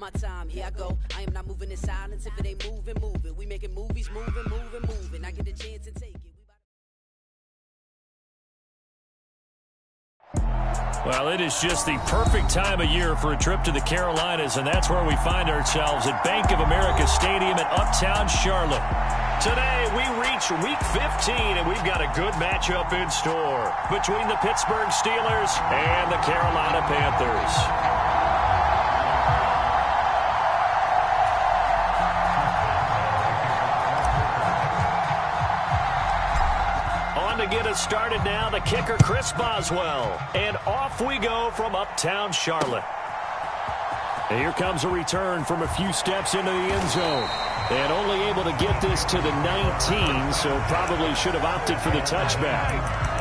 My time, here I go. I am not moving in silence. If it ain't moving, move it. We making movies, moving. I get a chance and take it. Well, it is just the perfect time of year for a trip to the Carolinas, and that's where we find ourselves at Bank of America Stadium in Uptown Charlotte. Today, we reach Week 15, and we've got a good matchup in store between the Pittsburgh Steelers and the Carolina Panthers. To get us started now, the kicker, Chris Boswell. And off we go from Uptown Charlotte. And here comes a return from a few steps into the end zone. And only able to get this to the 19, so probably should have opted for the touchback.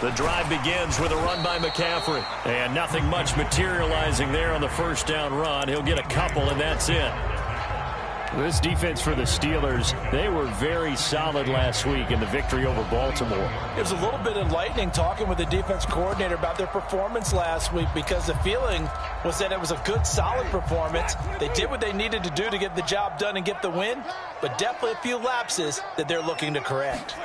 The drive begins with a run by McCaffrey. And nothing much materializing there on the first down run. He'll get a couple, and that's it. This defense for the Steelers, they were very solid last week in the victory over Baltimore. It was a little bit enlightening talking with the defense coordinator about their performance last week, because the feeling was that it was a good, solid performance. They did what they needed to do to get the job done and get the win, but definitely a few lapses that they're looking to correct.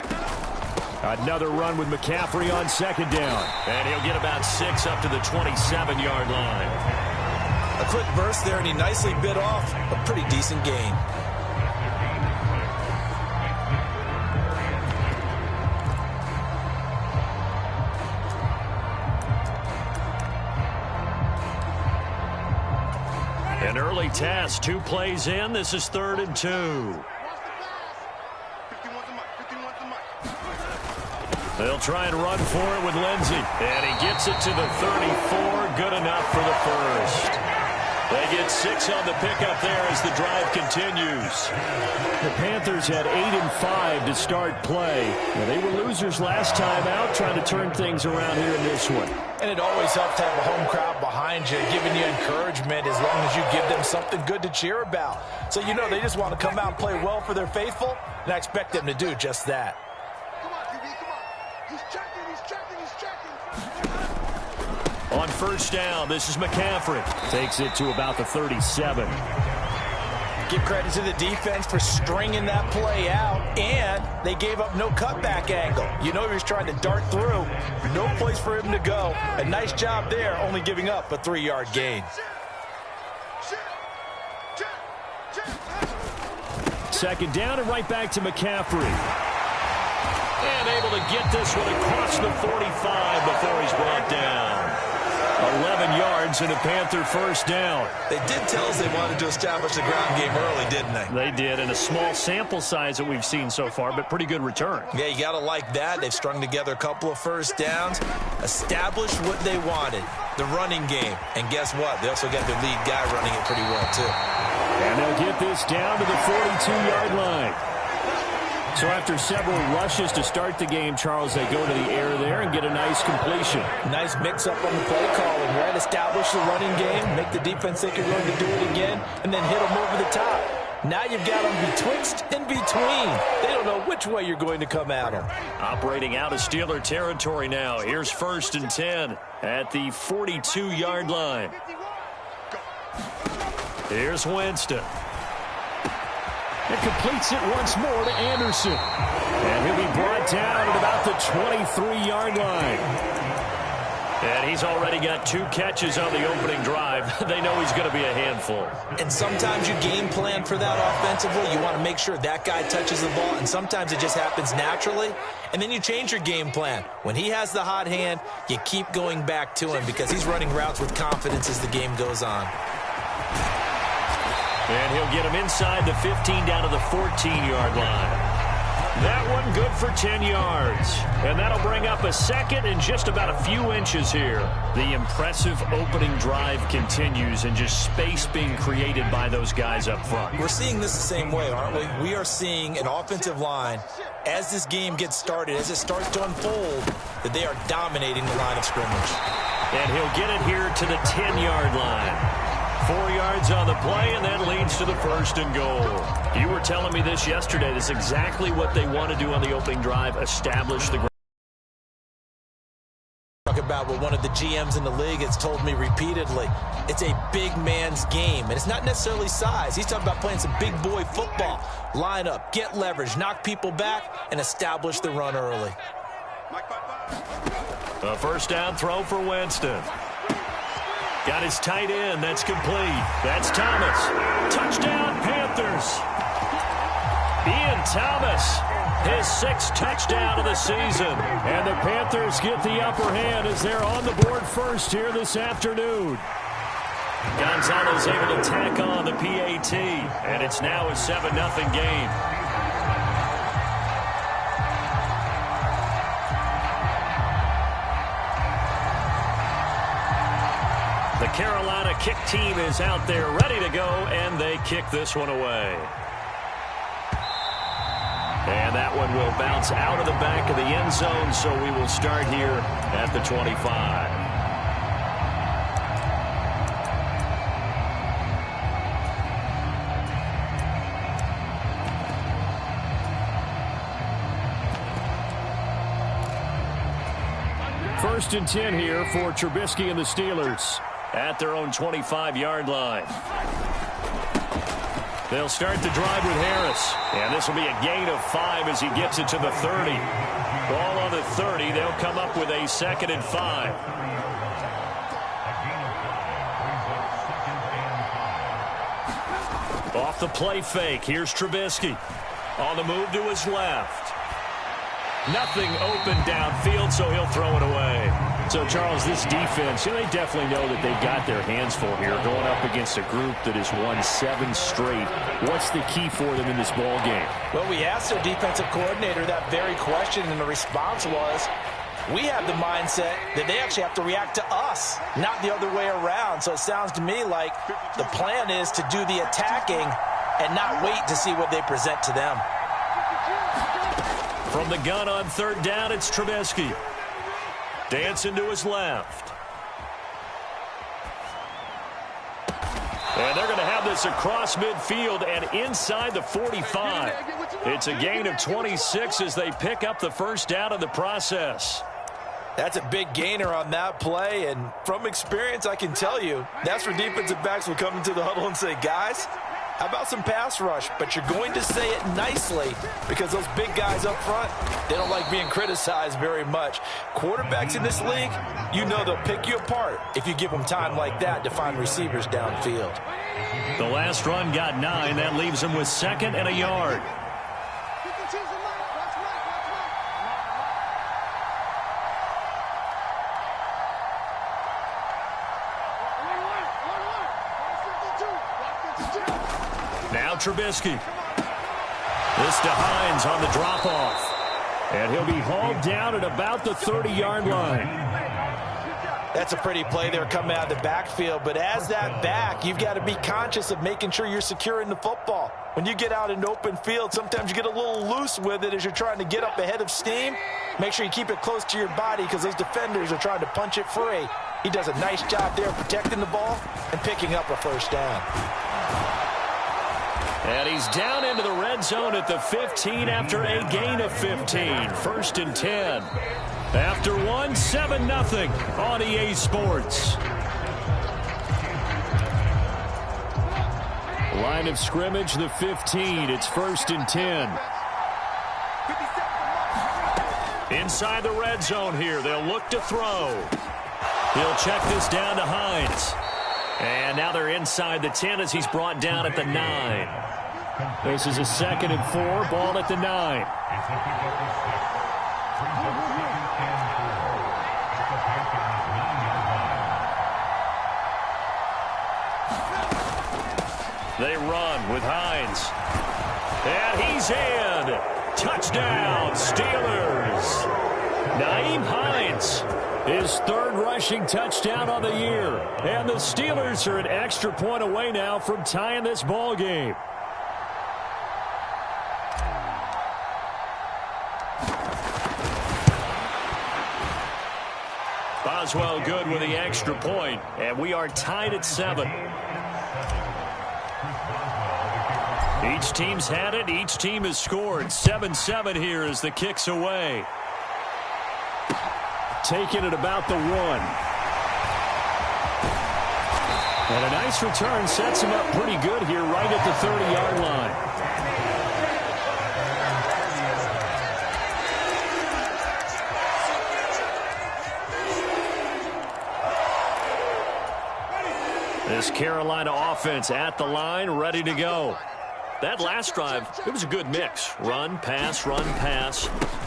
Another run with McCaffrey on second down. And he'll get about 6 up to the 27-yard line. A quick burst there, and he nicely bit off a pretty decent gain. An early task, 2 plays in. This is 3rd and 2. They'll try and run for it with Lindsey. And he gets it to the 34. Good enough for the first. They get 6 on the pickup there as the drive continues. The Panthers had 8 and 5 to start play. Now, they were losers last time out, trying to turn things around here in this one. And it always helps to have a home crowd behind you, giving you encouragement as long as you give them something good to cheer about. So you know they just want to come out and play well for their faithful, and I expect them to do just that. On first down, this is McCaffrey. Takes it to about the 37. Give credit to the defense for stringing that play out, and they gave up no cutback angle. You know he was trying to dart through. No place for him to go. A nice job there, only giving up a 3-yard gain. Second down and right back to McCaffrey. And able to get this one across the 45 before he's brought down. 11 yards and a Panther first down. They did tell us they wanted to establish the ground game early, didn't they? They did, and a small sample size that we've seen so far, but pretty good return. Yeah, you got to like that. They've strung together a couple of first downs, established what they wanted, the running game. And guess what? They also got their lead guy running it pretty well, too. And they'll get this down to the 42-yard line. So after several rushes to start the game, Charles, they go to the air there and get a nice completion. Nice mix-up on the play calling, right? Establish the running game, make the defense think you're going to do it again, and then hit them over the top. Now you've got them betwixt and between. They don't know which way you're going to come at them. Operating out of Steeler territory now. Here's 1st and 10 at the 42-yard line. Here's Winston. It completes it once more to Anderson. And he'll be brought down at about the 23-yard line. And he's already got 2 catches on the opening drive. They know he's going to be a handful. And sometimes you game plan for that offensively. You want to make sure that guy touches the ball, and sometimes it just happens naturally. And then you change your game plan. When he has the hot hand, you keep going back to him because he's running routes with confidence as the game goes on. And he'll get him inside the 15 down to the 14-yard line. That one good for 10 yards. And that'll bring up a second and just about a few inches here. The impressive opening drive continues and just space being created by those guys up front. We're seeing this the same way, aren't we? We are seeing an offensive line, as this game gets started, as it starts to unfold, that they are dominating the line of scrimmage. And he'll get it here to the 10-yard line. 4 yards on the play, and that leads to the 1st and goal. You were telling me this yesterday. This is exactly what they want to do on the opening drive, establish the ground. Talk about what one of the GMs in the league has told me repeatedly. It's a big man's game, and it's not necessarily size. He's talking about playing some big boy football. Line up, get leverage, knock people back, and establish the run early. A 1st down throw for Winston. Got his tight end. That's complete. That's Thomas. Touchdown, Panthers. Ian Thomas, his 6th touchdown of the season. And the Panthers get the upper hand as they're on the board first here this afternoon. Gonzalez able to tack on the PAT, and it's now a 7-0 game. The Carolina kick team is out there ready to go, and they kick this one away. And that one will bounce out of the back of the end zone, so we will start here at the 25. First and 10 here for Trubisky and the Steelers at their own 25-yard line. They'll start the drive with Harris, and this will be a gain of 5 as he gets it to the 30. Ball on the 30. They'll come up with a 2nd and 5. Off the play fake. Here's Trubisky. On the move to his left. Nothing open downfield, so he'll throw it away. So, Charles, this defense, they definitely know that they've got their hands full here, going up against a group that has won 7 straight. What's the key for them in this ball game? Well, we asked their defensive coordinator that very question, and the response was, we have the mindset that they actually have to react to us, not the other way around. So it sounds to me like the plan is to do the attacking and not wait to see what they present to them. From the gun on 3rd down, it's Trubisky. Dancing to his left. And they're going to have this across midfield and inside the 45. It's a gain of 26 as they pick up the 1st down in the process. That's a big gainer on that play, and from experience, I can tell you, that's where defensive backs will come into the huddle and say, guys, how about some pass rush? But you're going to say it nicely because those big guys up front, they don't like being criticized very much. Quarterbacks in this league, you know they'll pick you apart if you give them time like that to find receivers downfield. The last run got 9. That leaves them with 2nd and a yard. Now Trubisky. This to Hines on the drop-off. And he'll be hauled down at about the 30-yard line. That's a pretty play there coming out of the backfield. But as that back, you've got to be conscious of making sure you're securing the football. When you get out in open field, sometimes you get a little loose with it as you're trying to get up ahead of steam. Make sure you keep it close to your body because those defenders are trying to punch it free. He does a nice job there protecting the ball and picking up a 1st down. And he's down into the red zone at the 15 after a gain of 15. 1st and 10. After 1, 7-0 on EA Sports. Line of scrimmage, the 15. It's 1st and 10. Inside the red zone here. They'll look to throw. He'll check this down to Hines. And now they're inside the 10 as he's brought down at the 9. This is a 2nd and 4, ball at the 9. They run with Hines. And he's in. Touchdown, Steelers. Nyheim Hines, his third rushing touchdown on the year. And the Steelers are an extra point away now from tying this ball game. Boswell good with the extra point, and we are tied at 7. Each team's had it. Each team has scored. 7-7 here as the kick's away. Taking it about the 1. And a nice return sets him up pretty good here right at the 30-yard line. This Carolina offense at the line, ready to go. That last drive, it was a good mix. Run, pass,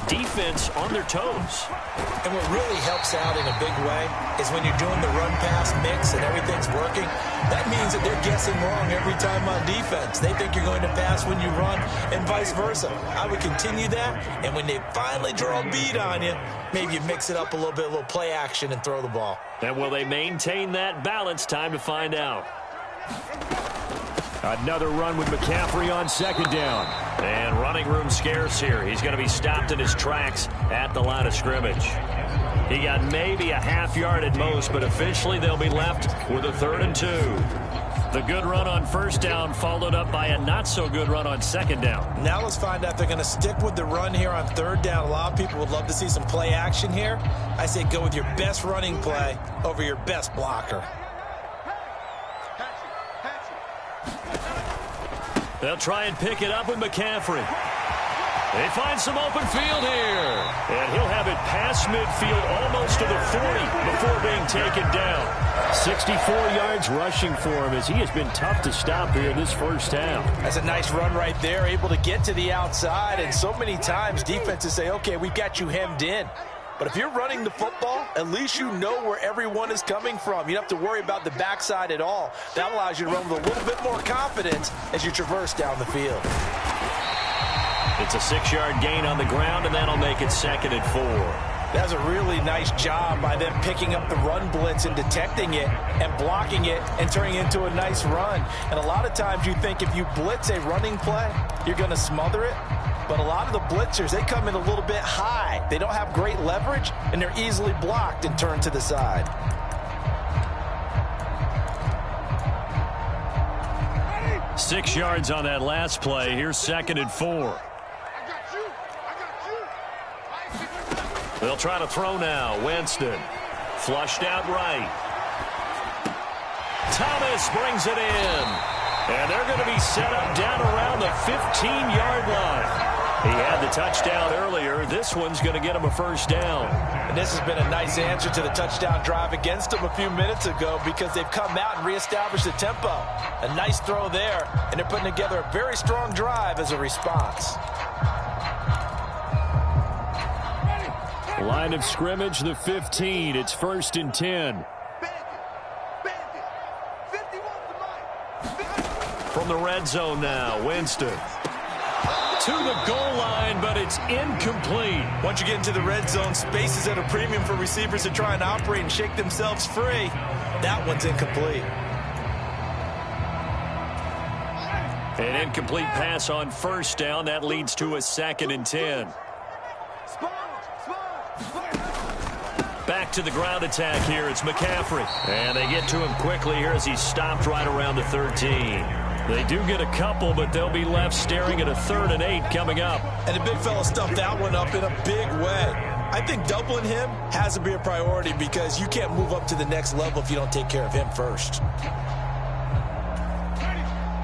defense on their toes. And what really helps out in a big way is when you're doing the run-pass mix and everything's working, that means that they're guessing wrong every time on defense. They think you're going to pass when you run and vice versa. I would continue that, and when they finally draw a bead on you, maybe you mix it up a little bit, a little play action and throw the ball. And will they maintain that balance? Time to find out. Another run with McCaffrey on second down. And running room scarce here. He's going to be stopped in his tracks at the line of scrimmage. He got maybe a half yard at most, but officially they'll be left with a 3rd and 2. The good run on first down followed up by a not-so-good run on second down. Now let's find out if they're going to stick with the run here on 3rd down. A lot of people would love to see some play action here. I say go with your best running play over your best blocker. They'll try and pick it up with McCaffrey. They find some open field here. And he'll have it past midfield almost to the 40 before being taken down. 64 yards rushing for him as he has been tough to stop here this first half. That's a nice run right there, able to get to the outside. And so many times defenses say, okay, we've got you hemmed in. But if you're running the football, at least you know where everyone is coming from. You don't have to worry about the backside at all. That allows you to run with a little bit more confidence as you traverse down the field. It's a 6-yard gain on the ground, and that'll make it 2nd and 4. That was a really nice job by them picking up the run blitz and detecting it and blocking it and turning it into a nice run. And a lot of times you think if you blitz a running play, you're going to smother it. But a lot of the blitzers, they come in a little bit high. They don't have great leverage, and they're easily blocked and turned to the side. Ready? 6 yards on that last play. Here's 2nd and 4. They'll try to throw now. Winston. Flushed out right. Thomas brings it in. And they're going to be set up down around the 15-yard line. He had the touchdown earlier. This one's going to get him a first down. And this has been a nice answer to the touchdown drive against them a few minutes ago because they've come out and reestablished the tempo. A nice throw there, and they're putting together a very strong drive as a response. Line of scrimmage, the 15. It's 1st and 10. From the red zone now, Winston. To the goal line, but it's incomplete. Once you get into the red zone, space is at a premium for receivers to try and operate and shake themselves free. That one's incomplete. An incomplete pass on first down. That leads to a 2nd and 10. Back to the ground attack here. It's McCaffrey. And they get to him quickly here as he's stopped right around the 13. They do get a couple, but they'll be left staring at a 3rd and 8 coming up. And the big fella stuffed that one up in a big way. I think doubling him has to be a priority because you can't move up to the next level if you don't take care of him first.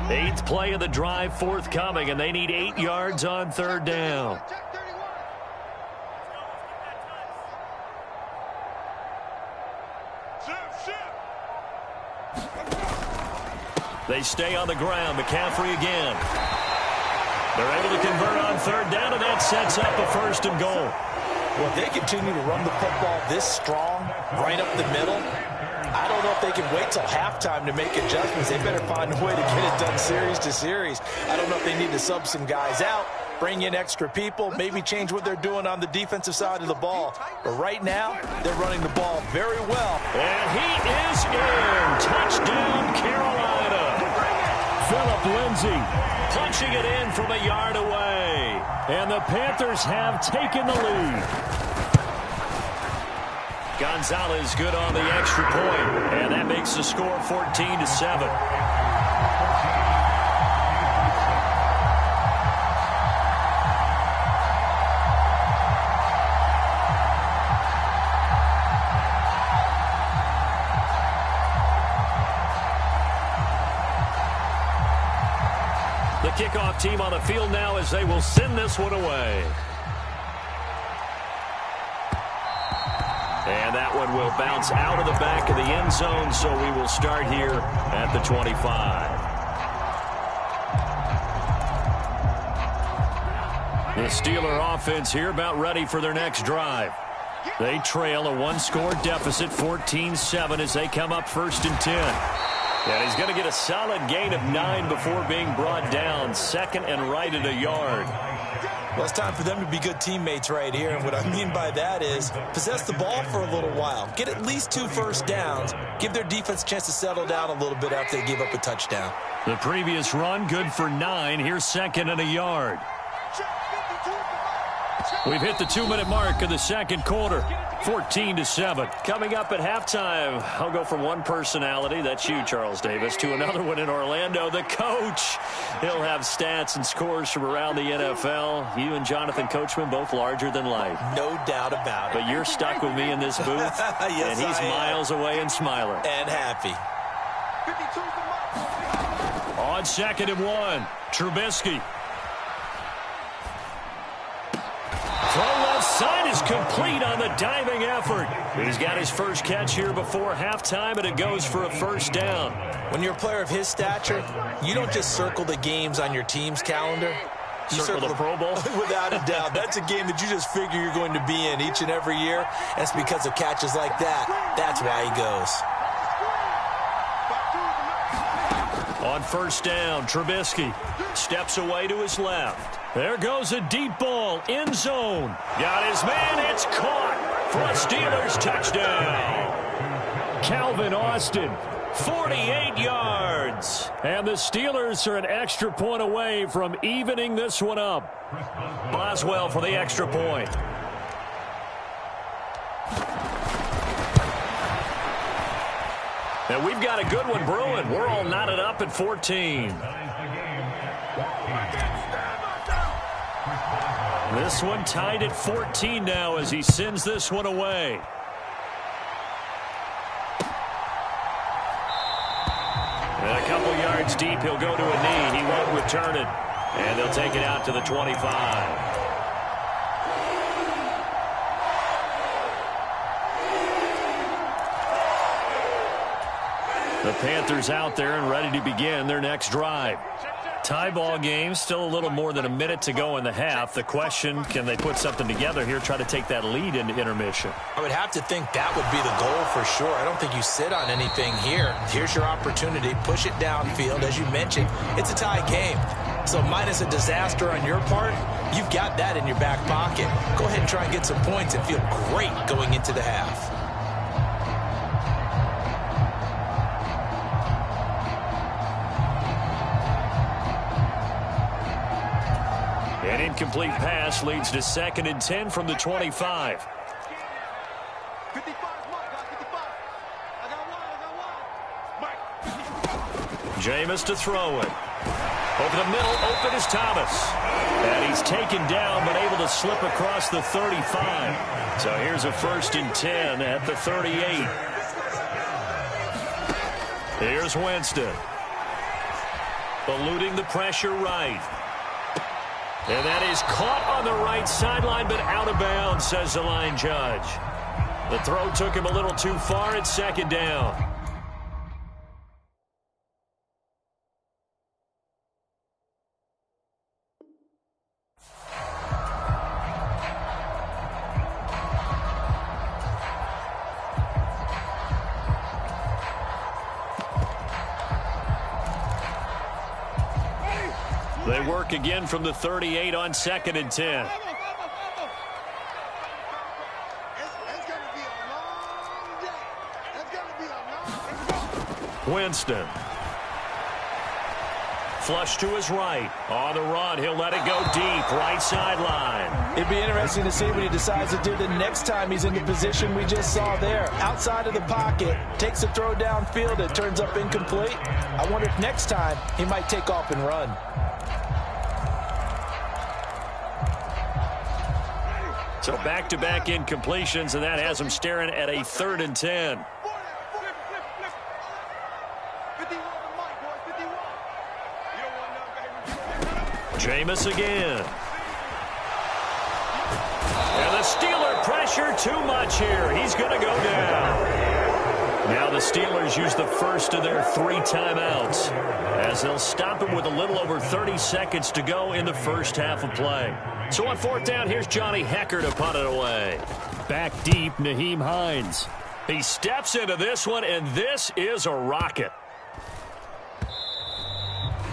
8th play of the drive forthcoming, and they need 8 yards on 3rd down. They stay on the ground. McCaffrey again. They're able to convert on 3rd down, and that sets up a 1st and goal. Well, if they continue to run the football this strong, right up the middle, I don't know if they can wait till halftime to make adjustments. They better find a way to get it done series to series. I don't know if they need to sub some guys out bring in extra people, maybe change what they're doing on the defensive side of the ball. But right now, they're running the ball very well. And he is in. Touchdown, Carolina. Phillip Lindsay punching it in from a yard away. And the Panthers have taken the lead. Gonzalez good on the extra point, and that makes the score 14-7. The kickoff team on the field now as they will send this one away. And that one will bounce out of the back of the end zone, so we will start here at the 25. The Steeler offense here about ready for their next drive. They trail a one-score deficit, 14-7, as they come up 1st and 10. And he's going to get a solid gain of 9 before being brought down, 2nd and right at a yard. Well, it's time for them to be good teammates right here. And what I mean by that is possess the ball for a little while. Get at least 2 first downs. Give their defense a chance to settle down a little bit after they give up a touchdown. The previous run good for 9. Here's 2nd and a yard. We've hit the 2-minute mark of the second quarter. 14-7. Coming up at halftime, I'll go from one personality, that's you, Charles Davis, to another one in Orlando, the coach. He'll have stats and scores from around the NFL. You and Jonathan Coachman, both larger than life. No doubt about it. But you're stuck with me in this booth, yes, and he's miles away and smiling. And happy. On 2nd and 1, Trubisky. Throw left side is complete on the diving effort. He's got his first catch here before halftime, and it goes for a first down. When you're a player of his stature, you don't just circle the games on your team's calendar. You circle the Pro Bowl? Without a doubt. That's a game that you just figure you're going to be in each and every year. And it's because of catches like that. That's why he goes. On first down, Trubisky steps away to his left. There goes a deep ball, end zone. Got his man, it's caught for a Steelers touchdown. Calvin Austin, 48 yards. And the Steelers are an extra point away from evening this one up. Boswell for the extra point. And we've got a good one brewing. We're all knotted up at 14. This one tied at 14 now as he sends this one away. And a couple yards deep, he'll go to a knee. He won't return it. And they'll take it out to the 25. The Panthers out there and ready to begin their next drive. Tie ball game, still a little more than a minute to go in the half. The question, can they put something together here, try to take that lead into intermission? I would have to think that would be the goal for sure. I don't think you sit on anything here. Here's your opportunity. Push it downfield. As you mentioned, it's a tie game. So minus a disaster on your part, you've got that in your back pocket. Go ahead and try and get some points and feel great going into the half. An incomplete pass leads to 2nd and 10 from the 25. Jameis to throw it. Over the middle, open is Thomas. And he's taken down, but able to slip across the 35. So here's a 1st and 10 at the 38. Here's Winston. Eluding the pressure right. And that is caught on the right sideline, but out of bounds, says the line judge. The throw took him a little too far at 2nd down. They work again from the 38 on 2nd and 10. Winston. Flush to his right. On the run, he'll let it go deep. Right sideline. It'd be interesting to see what he decides to do the next time he's in the position we just saw there. Outside of the pocket, takes a throw downfield, it turns up incomplete. I wonder if next time he might take off and run. So back-to-back incompletions, and that has him staring at a 3rd and 10. Jameis again. And the Steeler pressure too much here. He's going to go down. Now the Steelers use the first of their 3 timeouts as they'll stop him with a little over 30 seconds to go in the first half of play. So on 4th down, here's Johnny Hecker to punt it away. Back deep, Nyheim Hines. He steps into this one, and this is a rocket.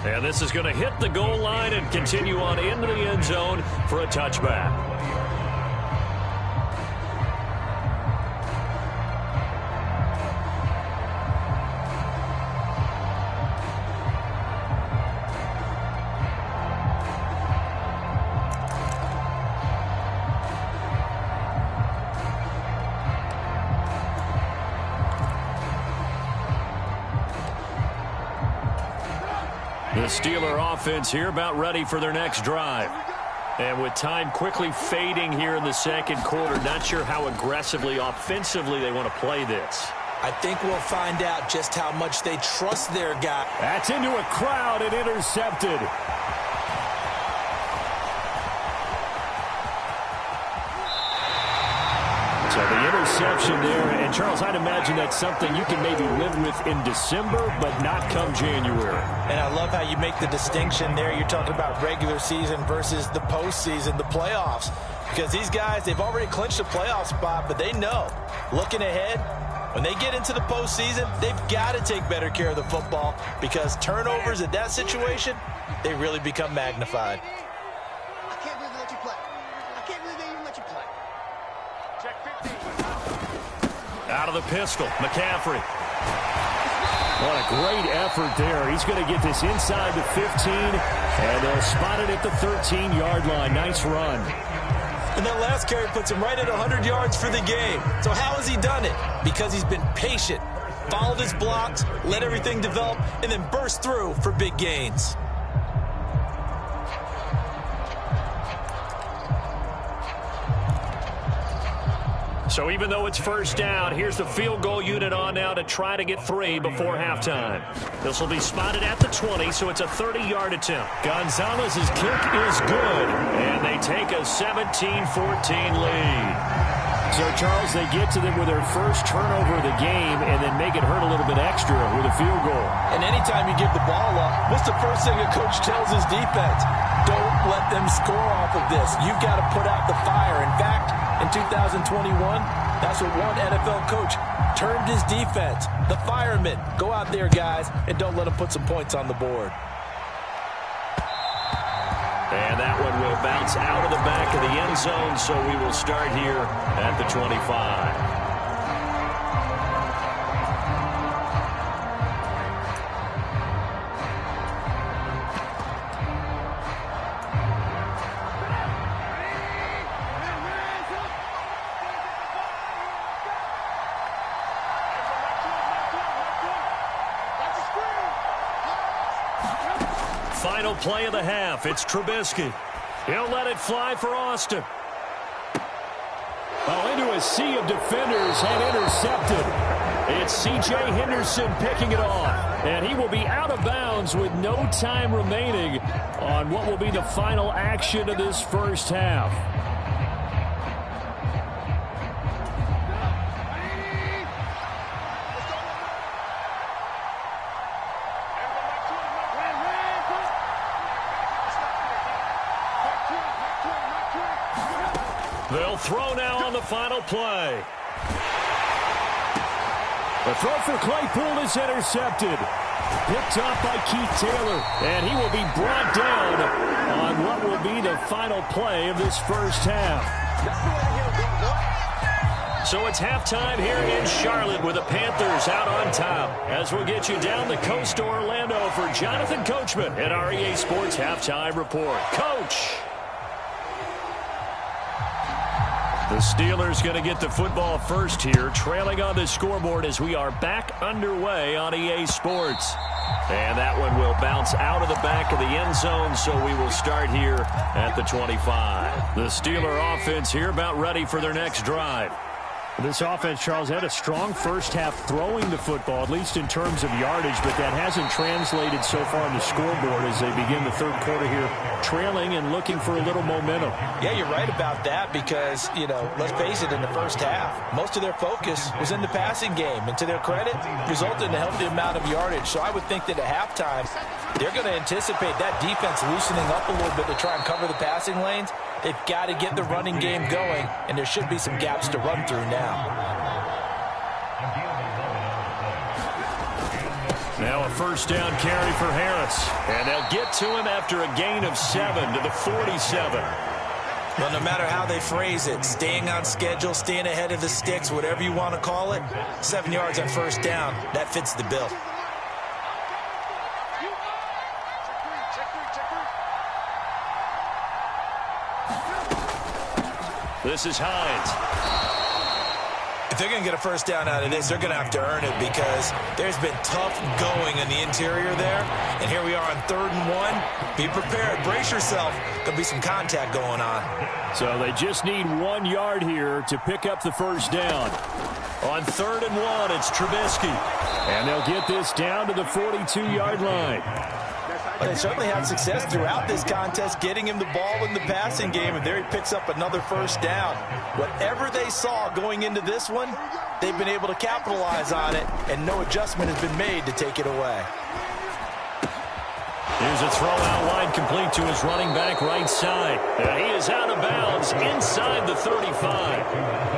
And this is going to hit the goal line and continue on into the end zone for a touchback. The Steeler offense here about ready for their next drive. And with time quickly fading here in the second quarter, not sure how aggressively, offensively they want to play this. I think we'll find out just how much they trust their guy. That's into a crowd and intercepted. So the interception there, and Charles, I'd imagine that's something you can maybe live with in December, but not come January. And I love how you make the distinction there. You're talking about regular season versus the postseason, the playoffs. Because these guys, they've already clinched a playoff spot, but they know, looking ahead, when they get into the postseason, they've got to take better care of the football because turnovers in that situation, they really become magnified. I can't believe they let you play. I can't believe they even let you play. Check 15. Out of the pistol, McCaffrey. What a great effort there. He's going to get this inside the 15, and they'll spot it at the 13-yard line. Nice run. And that last carry puts him right at 100 yards for the game. So how has he done it? Because he's been patient, followed his blocks, let everything develop, and then burst through for big gains. So even though it's first down, here's the field goal unit on now to try to get 3 before halftime. This will be spotted at the 20, so it's a 30-yard attempt. Gonzalez's kick is good, and they take a 17-14 lead. So, Charles, they get to them with their first turnover of the game and then make it hurt a little bit extra with a field goal. And anytime you give the ball up, what's the first thing a coach tells his defense? Don't let them score off of this. You've got to put out the fire. In fact, in 2021, that's what one NFL coach termed his defense. The firemen. Go out there, guys, and don't let them put some points on the board. And that one will bounce out of the back of the end zone, so we will start here at the 25. Final play of the half. It's Trubisky. He'll let it fly for Austin. Oh, into a sea of defenders and intercepted. It's C.J. Henderson picking it off. And he will be out of bounds with no time remaining on what will be the final action of this first half. They'll throw now on the final play. The throw for Claypool is intercepted. Picked off by Keith Taylor, and he will be brought down on what will be the final play of this first half. So it's halftime here in Charlotte with the Panthers out on top. As we'll get you down the coast to Orlando for Jonathan Coachman at our EA Sports Halftime Report. Coach! The Steelers going to get the football first here, trailing on the scoreboard as we are back underway on EA Sports. And that one will bounce out of the back of the end zone, so we will start here at the 25. The Steeler offense here about ready for their next drive. This offense, Charles, had a strong first half throwing the football, at least in terms of yardage, but that hasn't translated so far on the scoreboard as they begin the third quarter here, trailing and looking for a little momentum. Yeah, you're right about that because, let's face it, in the first half, most of their focus was in the passing game, and to their credit, resulted in a healthy amount of yardage. So I would think that at halftime, they're going to anticipate that defense loosening up a little bit to try and cover the passing lanes. They've got to get the running game going, and there should be some gaps to run through now. Now a first down carry for Harris. And they'll get to him after a gain of 7 to the 47. Well, no matter how they phrase it, staying on schedule, staying ahead of the sticks, whatever you want to call it, 7 yards on first down, that fits the bill. This is Hines. If they're going to get a first down out of this, they're going to have to earn it because there's been tough going in the interior there. And here we are on 3rd and 1. Be prepared. Brace yourself. There'll be some contact going on. So they just need 1 yard here to pick up the first down. On 3rd and 1, it's Trubisky. And they'll get this down to the 42-yard line. Well, they certainly had success throughout this contest getting him the ball in the passing game, and there he picks up another first down. Whatever they saw going into this one, they've been able to capitalize on it, and no adjustment has been made to take it away. Here's a throw out wide complete to his running back right side. And he is out of bounds inside the 35.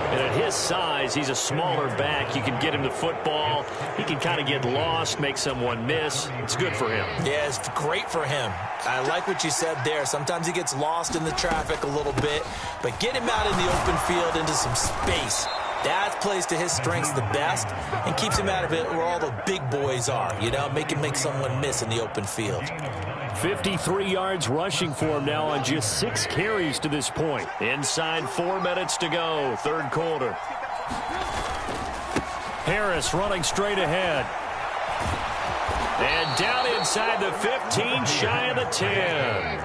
And at his size, he's a smaller back. You can get him the football. He can kind of get lost, make someone miss. It's good for him. Yeah, it's great for him. I like what you said there. Sometimes he gets lost in the traffic a little bit, but get him out in the open field into some space. That plays to his strengths the best and keeps him out of it where all the big boys are, make him make someone miss in the open field. 53 yards rushing for him now on just 6 carries to this point. Inside 4 minutes to go, third quarter. Harris running straight ahead. And down inside the 15, shy of the 10.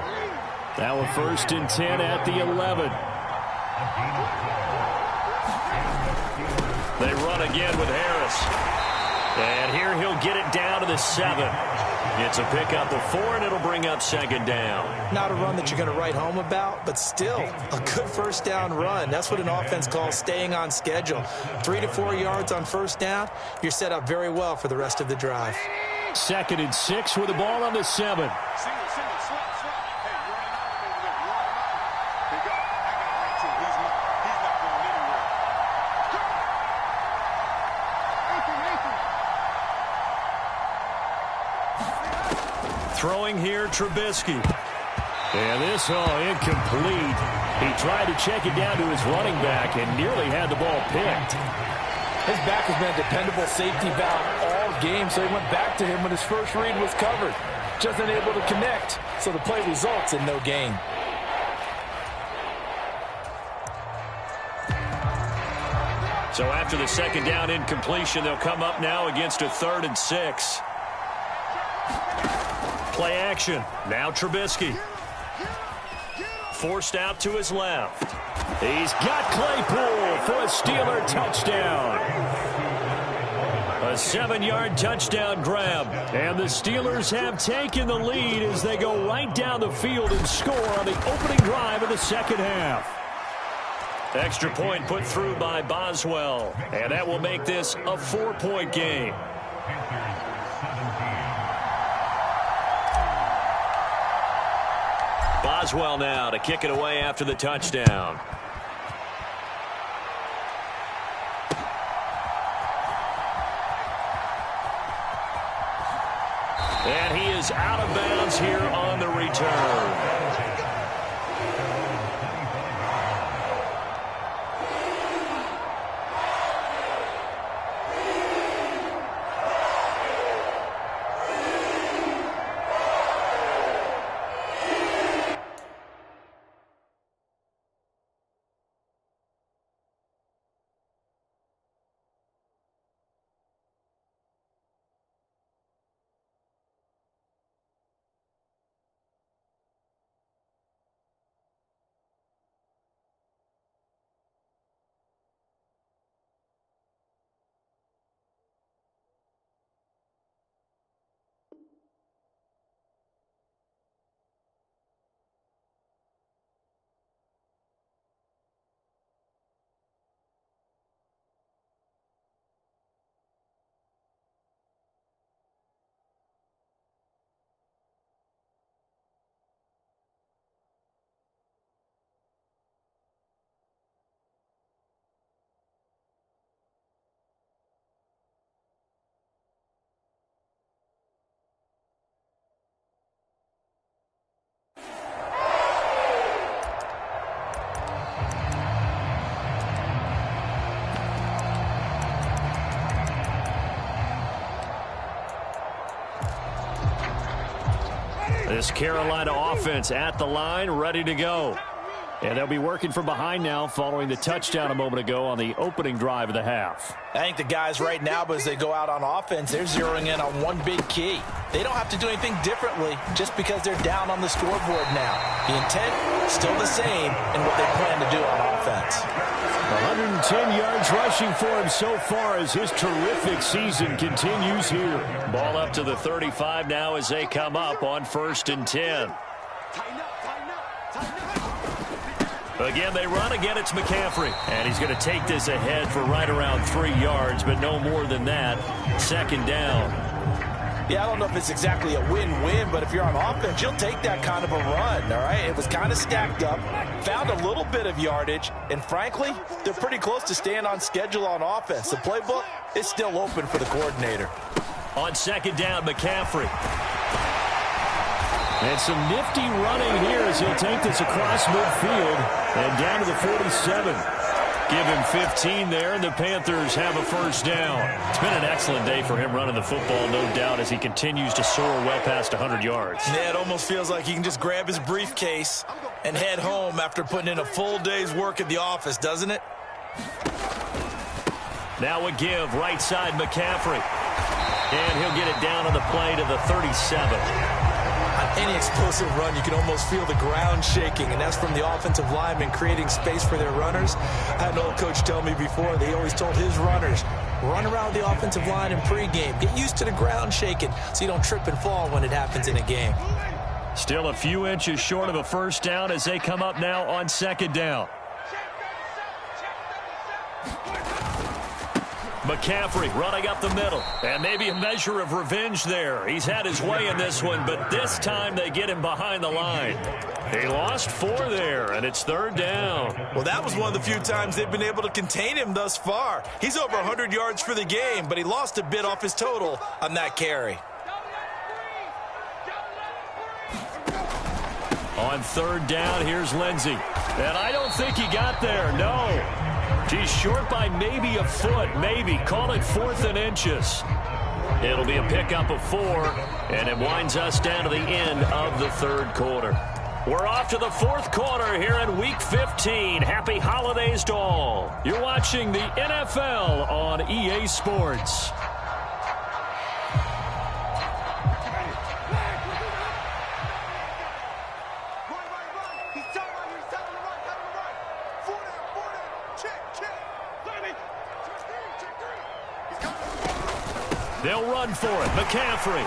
Now a 1st and 10 at the 11. They run again with Harris. And here he'll get it down to the 7. It's a pickup of 4, and it'll bring up 2nd down. Not a run that you're going to write home about, but still a good first down run. That's what an offense calls staying on schedule. 3 to 4 yards on first down, you're set up very well for the rest of the drive. 2nd and 6 with the ball on the 7. Throwing here, Trubisky. And this, incomplete. He tried to check it down to his running back and nearly had the ball picked. His back has been a dependable safety valve all game, so he went back to him when his first read was covered. Just unable to connect, so the play results in no gain. So after the 2nd down incompletion, they'll come up now against a 3rd and 6. Play action. Now Trubisky. Forced out to his left. He's got Claypool for a Steeler touchdown. A 7-yard touchdown grab. And the Steelers have taken the lead as they go right down the field and score on the opening drive of the second half. Extra point put through by Boswell. And that will make this a 4-point game. Boswell now to kick it away after the touchdown. And he is out of bounds here on the return. This Carolina offense at the line, ready to go. And they'll be working from behind now following the touchdown a moment ago on the opening drive of the half. I think the guys right now, as they go out on offense, they're zeroing in on one big key. They don't have to do anything differently just because they're down on the scoreboard now. The intent, still the same in what they plan to do on offense. 110 yards rushing for him so far as his terrific season continues here. Ball up to the 35 now as they come up on 1st and 10. Again, they run. Again, it's McCaffrey. And he's going to take this ahead for right around 3 yards, but no more than that. 2nd down. Yeah, I don't know if it's exactly a win-win, but if you're on offense, you'll take that kind of a run, all right? It was kind of stacked up, found a little bit of yardage, and frankly, they're pretty close to staying on schedule on offense. The playbook is still open for the coordinator. On 2nd down, McCaffrey. And some nifty running here as he'll take this across midfield and down to the 47. Give him 15 there, and the Panthers have a 1st down. It's been an excellent day for him running the football, no doubt, as he continues to soar well past 100 yards. Yeah, it almost feels like he can just grab his briefcase and head home after putting in a full day's work at the office, doesn't it? Now a give, right side McCaffrey. And he'll get it down on the play to the 37. On any explosive run, you can almost feel the ground shaking, and that's from the offensive linemen creating space for their runners. I had an old coach tell me before, they always told his runners, run around the offensive line in pregame. Get used to the ground shaking so you don't trip and fall when it happens in a game. Still a few inches short of a 1st down as they come up now on 2nd down. McCaffrey running up the middle. And maybe a measure of revenge there. He's had his way in this one, but this time they get him behind the line. He lost 4 there, and it's 3rd down. Well, that was one of the few times they've been able to contain him thus far. He's over 100 yards for the game, but he lost a bit off his total on that carry. On 3rd down, here's Lindsey. And I don't think he got there, no. He's short by maybe a foot, maybe. Call it 4th and inches. It'll be a pickup of 4, and it winds us down to the end of the 3rd quarter. We're off to the 4th quarter here in Week 15. Happy holidays to all. You're watching the NFL on EA Sports. They'll run for it. McCaffrey.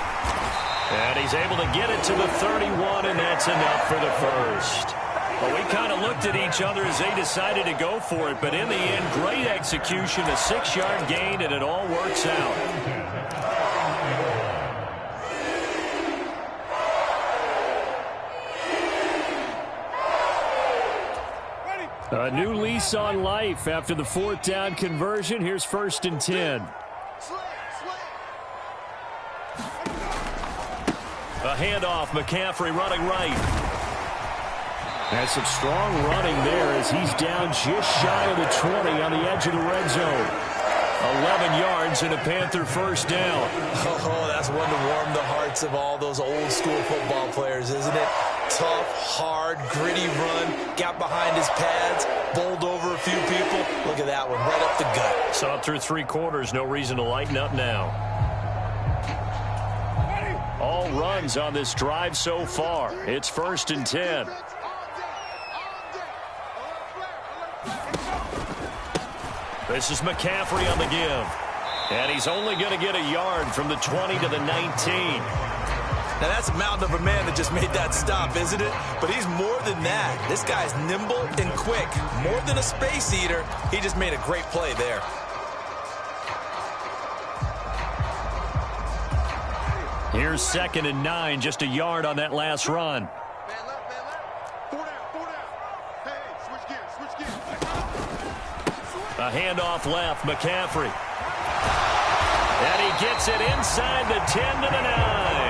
And he's able to get it to the 31, and that's enough for the 1st. Well, we kind of looked at each other as they decided to go for it, but in the end, great execution, a 6-yard gain, and it all works out. A new lease on life after the 4th down conversion. Here's 1st and 10. A handoff, McCaffrey running right. That's some strong running there as he's down just shy of the 20 on the edge of the red zone. 11 yards and a Panther first down. Oh, that's one to warm the hearts of all those old school football players, isn't it? Tough, hard, gritty run, got behind his pads, bowled over a few people. Look at that one, right up the gut. Saw it through 3 quarters, no reason to lighten up now. All runs on this drive so far. It's 1st and 10. This is McCaffrey on the give. And he's only going to get a yard from the 20 to the 19. Now, that's a mountain of a man that just made that stop, isn't it? But he's more than that. This guy's nimble and quick. More than a space eater, he just made a great play there. Here's 2nd and 9, just a yard on that last run. Man left. 4 down. Hey, switch gears. A handoff left, McCaffrey. And he gets it inside the 10 to the 9.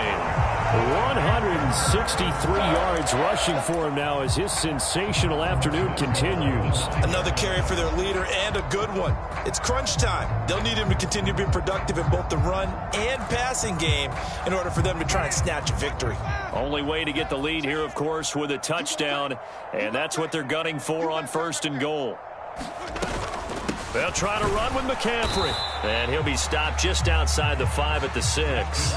163 yards rushing for him now as his sensational afternoon continues. Another carry for their leader and a good one. It's crunch time. They'll need him to continue to be productive in both the run and passing game in order for them to try and snatch a victory. Only way to get the lead here, of course, with a touchdown, and that's what they're gunning for on 1st and goal. They'll try to run with McCaffrey, and he'll be stopped just outside the 5 at the 6.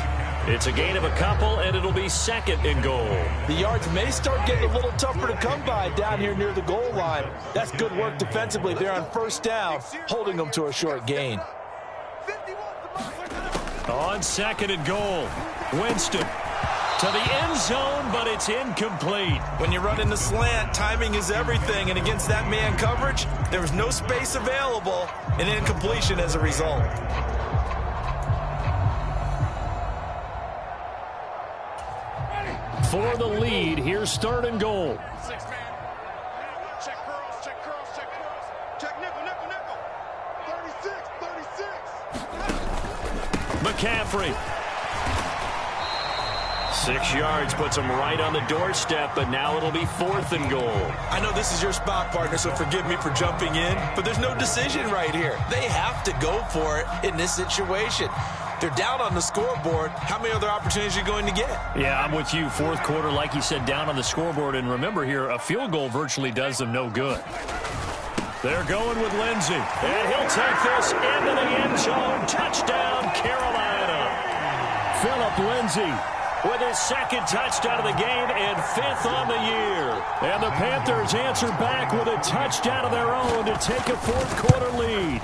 It's a gain of a couple, and it'll be 2nd and goal. The yards may start getting a little tougher to come by down here near the goal line. That's good work defensively there on 1st down, holding them to a short gain. On 2nd and goal, Winston to the end zone, but it's incomplete. When you run in the slant, timing is everything, and against that man coverage, there was no space available, and incompletion as a result. For the lead, here's 3rd and goal. 6 man. Check curls. Check nickel. 36. McCaffrey. 6 yards puts him right on the doorstep, but now it'll be 4th and goal. I know this is your spot, partner, so forgive me for jumping in, but there's no decision right here. They have to go for it in this situation. They're down on the scoreboard. How many other opportunities are you going to get? Yeah, I'm with you. 4th quarter, like you said, down on the scoreboard. And remember here, a field goal virtually does them no good. They're going with Lindsey. And he'll take this into the end zone. Touchdown, Carolina. Phillip Lindsey with his 2nd touchdown of the game and 5th on the year. And the Panthers answer back with a touchdown of their own to take a 4th quarter lead.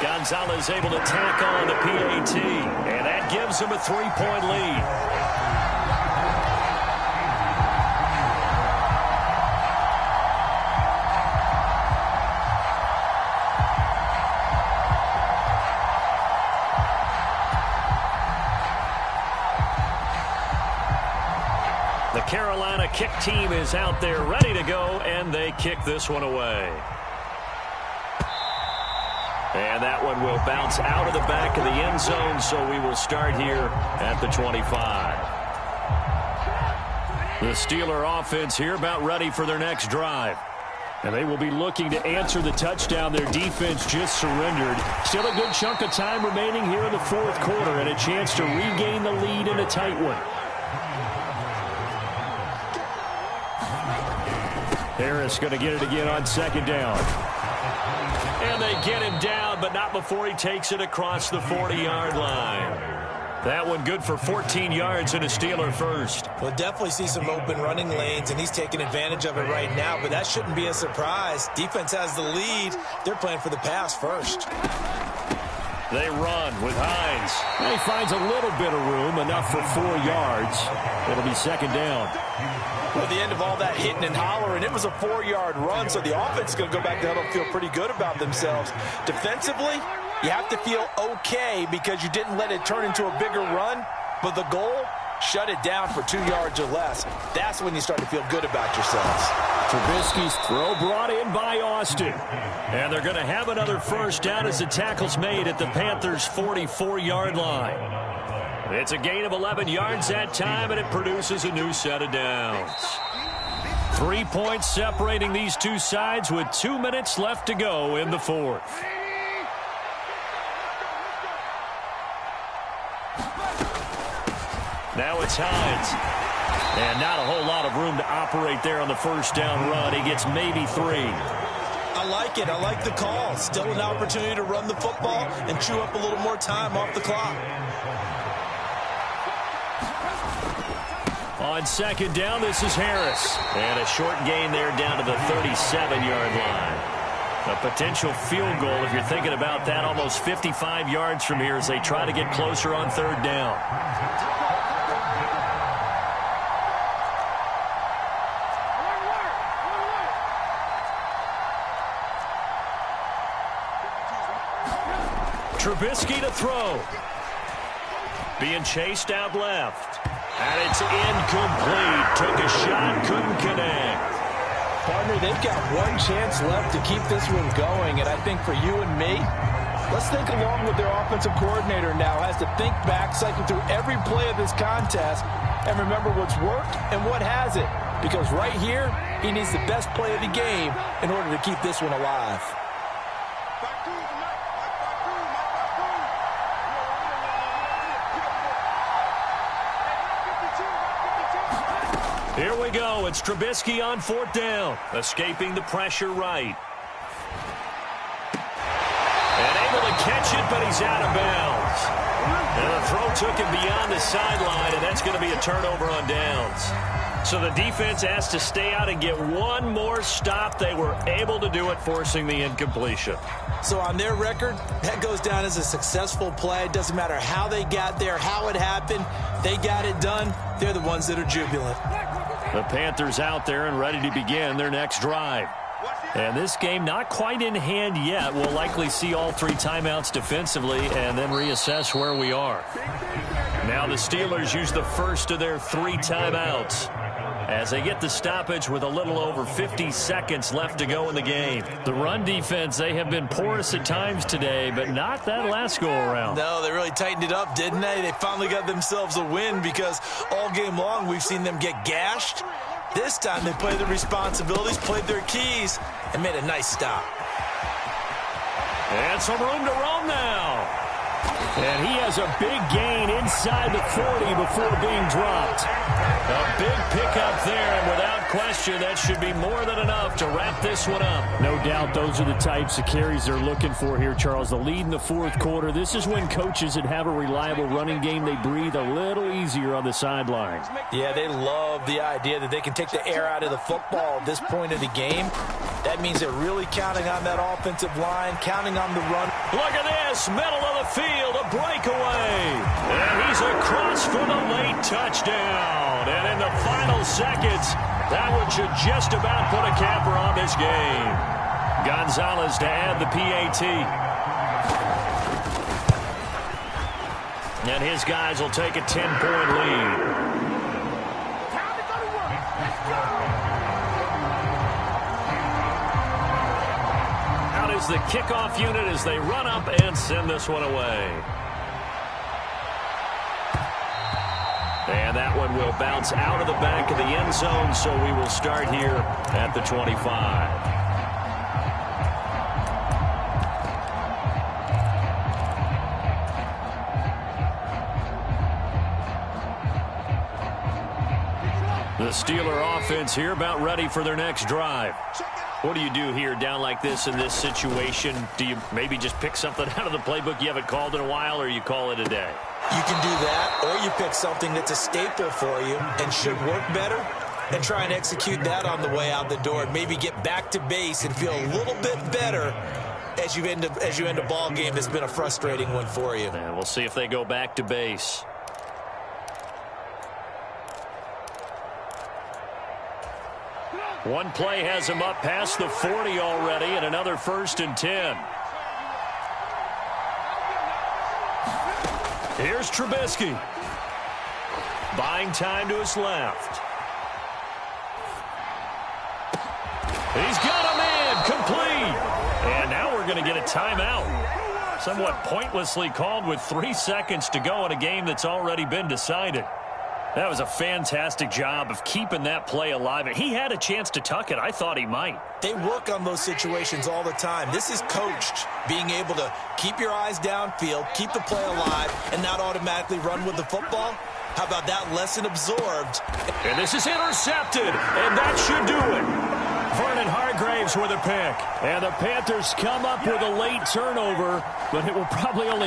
Gonzalez able to tack on the PAT, and that gives him a 3-point lead. The Carolina kick team is out there ready to go, and they kick this one away. And that one will bounce out of the back of the end zone, so we will start here at the 25. The Steeler offense here about ready for their next drive. And they will be looking to answer the touchdown their defense just surrendered. Still a good chunk of time remaining here in the 4th quarter and a chance to regain the lead in a tight one. Harris going to get it again on 2nd down. And they get him down, but not before he takes it across the 40-yard line. That one good for 14 yards and a Steeler first. We'll definitely see some open running lanes, and he's taking advantage of it right now, but that shouldn't be a surprise. Defense has the lead. They're playing for the pass first. They run with Hines. And he finds a little bit of room, enough for 4 yards. It'll be 2nd down. Well, at the end of all that hitting and hollering, it was a 4-yard run, so the offense is going to go back there and feel pretty good about themselves. Defensively, you have to feel okay because you didn't let it turn into a bigger run, but the goal, shut it down for 2 yards or less. That's when you start to feel good about yourselves. Trubisky's throw brought in by Austin. And they're going to have another first down as the tackle's made at the Panthers' 44-yard line. It's a gain of 11 yards that time, and it produces a new set of downs. 3 points separating these two sides with 2 minutes left to go in the fourth. Now it's Hines. And not a whole lot of room to operate there on the first down run. He gets maybe 3. I like it. I like the call. Still an opportunity to run the football and chew up a little more time off the clock. On second down, this is Harris. And a short gain there down to the 37-yard line. A potential field goal, if you're thinking about that, almost 55 yards from here as they try to get closer on third down. Trubisky to throw. Being chased out left. And it's incomplete. Took a shot, couldn't connect. Partner, they've got one chance left to keep this one going, and I think for you and me, let's think along with their offensive coordinator now. Has to think back, cycle through every play of this contest, and remember what's worked and what hasn't. Because right here, he needs the best play of the game in order to keep this one alive. Here we go. It's Trubisky on fourth down. Escaping the pressure right. And able to catch it, but he's out of bounds. And the throw took him beyond the sideline, and that's going to be a turnover on downs. So the defense has to stay out and get one more stop. They were able to do it, forcing the incompletion. So on their record, that goes down as a successful play. It doesn't matter how they got there, how it happened. They got it done. They're the ones that are jubilant. The Panthers out there and ready to begin their next drive. And this game not quite in hand yet. We'll likely see all 3 timeouts defensively and then reassess where we are. Now the Steelers use the first of their 3 timeouts as they get the stoppage with a little over 50 seconds left to go in the game. The run defense, they have been porous at times today, but not that last go-around. No, they really tightened it up, didn't they? They finally got themselves a win because all game long we've seen them get gashed. This time they played their responsibilities, played their keys, and made a nice stop. And some room to roam now. And he has a big gain inside the 40 before being dropped. A big pickup there, and without question, that should be more than enough to wrap this one up. No doubt those are the types of carries they're looking for here, Charles. The lead in the fourth quarter. This is when coaches that have a reliable running game, they breathe a little easier on the sideline. Yeah, they love the idea that they can take the air out of the football at this point of the game. That means they're really counting on that offensive line, counting on the run. Look at this, middle of the field, a breakaway. And he's across for the late touchdown. And in the final seconds, that one should just about put a capper on this game. Gonzalez to add the PAT. And his guys will take a 10-point lead. Is the kickoff unit as they run up and send this one away. And that one will bounce out of the back of the end zone, so we will start here at the 25. The Steeler offense here about ready for their next drive. What do you do here down like this in this situation? Do you maybe just pick something out of the playbook you haven't called in a while, or you call it a day? You can do that, or you pick something that's a staple for you and should work better and try and execute that on the way out the door and maybe get back to base and feel a little bit better as you end a ball game that's been a frustrating one for you. And we'll see if they go back to base. One play has him up past the 40 already, and another 1st and 10. Here's Trubisky. Buying time to his left. He's got a man complete. And now we're going to get a timeout. Somewhat pointlessly called with 3 seconds to go in a game that's already been decided. That was a fantastic job of keeping that play alive. He had a chance to tuck it. I thought he might. They work on those situations all the time. This is coached, being able to keep your eyes downfield, keep the play alive, and not automatically run with the football. How about that lesson absorbed? And this is intercepted, and that should do it. Vernon Hargreaves with a pick. And the Panthers come up with a late turnover, but it will probably only